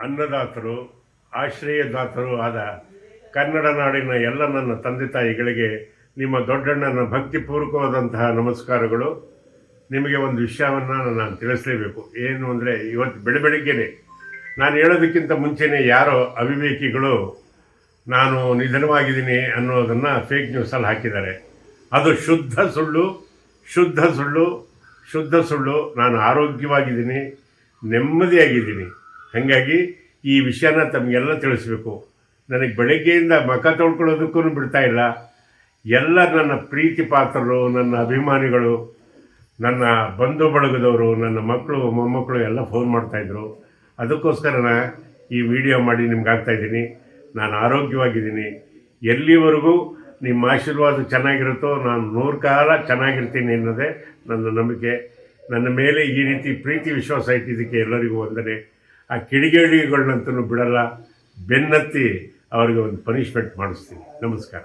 ಅನ್ನದಾತರು, ಆಶ್ರಯದಾತರು ಆದ ಕನ್ನಡ ನಾಡಿನ ಎಲ್ಲ ನನ್ನ ತಂದೆ ತಾಯಿಗಳಿಗೆ ನಿಮ್ಮ ದೊಡ್ಡಣ್ಣನ ಭಕ್ತಿಪೂರ್ವಕವಾದಂತಹ ನಮಸ್ಕಾರಗಳು. ನಿಮಗೆ ಒಂದು ವಿಷಯವನ್ನು ನಾನು ತಿಳಿಸಲೇಬೇಕು. ಏನು ಅಂದರೆ, ಇವತ್ತು ಬೆಳಗ್ಗೆನೆ ನಾನು ಹೇಳೋದಕ್ಕಿಂತ ಮುಂಚೆನೇ ಯಾರೋ ಅವಿವೇಕಿಗಳು ನಾನು ನಿಧನವಾಗಿದ್ದೀನಿ ಅನ್ನೋದನ್ನು ಫೇಕ್ ನ್ಯೂಸಲ್ಲಿ ಹಾಕಿದ್ದಾರೆ. ಅದು ಶುದ್ಧ ಸುಳ್ಳು, ಶುದ್ಧ ಸುಳ್ಳು, ಶುದ್ಧ ಸುಳ್ಳು. ನಾನು ಆರೋಗ್ಯವಾಗಿದ್ದೀನಿ, ನೆಮ್ಮದಿಯಾಗಿದ್ದೀನಿ. ಹಾಗಾಗಿ ಈ ವಿಷಯನ ತಮಗೆಲ್ಲ ತಿಳಿಸ್ಬೇಕು. ನನಗೆ ಬೆಳಗ್ಗೆಯಿಂದ ಮುಖ ತೊಳ್ಕೊಳ್ಳೋದಕ್ಕೂ ಬಿಡ್ತಾ ಇಲ್ಲ. ಎಲ್ಲ ನನ್ನ ಪ್ರೀತಿ ಪಾತ್ರರು, ನನ್ನ ಅಭಿಮಾನಿಗಳು, ನನ್ನ ಬಂಧು ಬಳಗದವರು, ನನ್ನ ಮಕ್ಕಳು ಮೊಮ್ಮಕ್ಕಳು ಎಲ್ಲ ಫೋನ್ ಮಾಡ್ತಾಯಿದ್ರು. ಅದಕ್ಕೋಸ್ಕರ ಈ ವಿಡಿಯೋ ಮಾಡಿ ನಿಮ್ಗೆ ಆಗ್ತಾಯಿದ್ದೀನಿ. ನಾನು ಆರೋಗ್ಯವಾಗಿದ್ದೀನಿ. ಎಲ್ಲಿವರೆಗೂ ನಿಮ್ಮ ಆಶೀರ್ವಾದ ಚೆನ್ನಾಗಿರುತ್ತೋ ನಾನು 100 ಕಾಲ ಚೆನ್ನಾಗಿರ್ತೀನಿ ಅನ್ನೋದೇ ನನ್ನ ನಂಬಿಕೆ. ನನ್ನ ಮೇಲೆ ಈ ರೀತಿ ಪ್ರೀತಿ ವಿಶ್ವಾಸ ಇಟ್ಟಿದ್ದಕ್ಕೆ ಎಲ್ಲರಿಗೂ ವಂದನೆ. ಆ ಕಿಡಿಗೇಡಿಗಳನ್ನಂತೂ ಬಿಡಲ್ಲ, ಬೆನ್ನತ್ತಿ ಅವರಿಗೆ ಒಂದು ಪನಿಷ್ಮೆಂಟ್ ಮಾಡಿಸ್ತೀನಿ. ನಮಸ್ಕಾರ.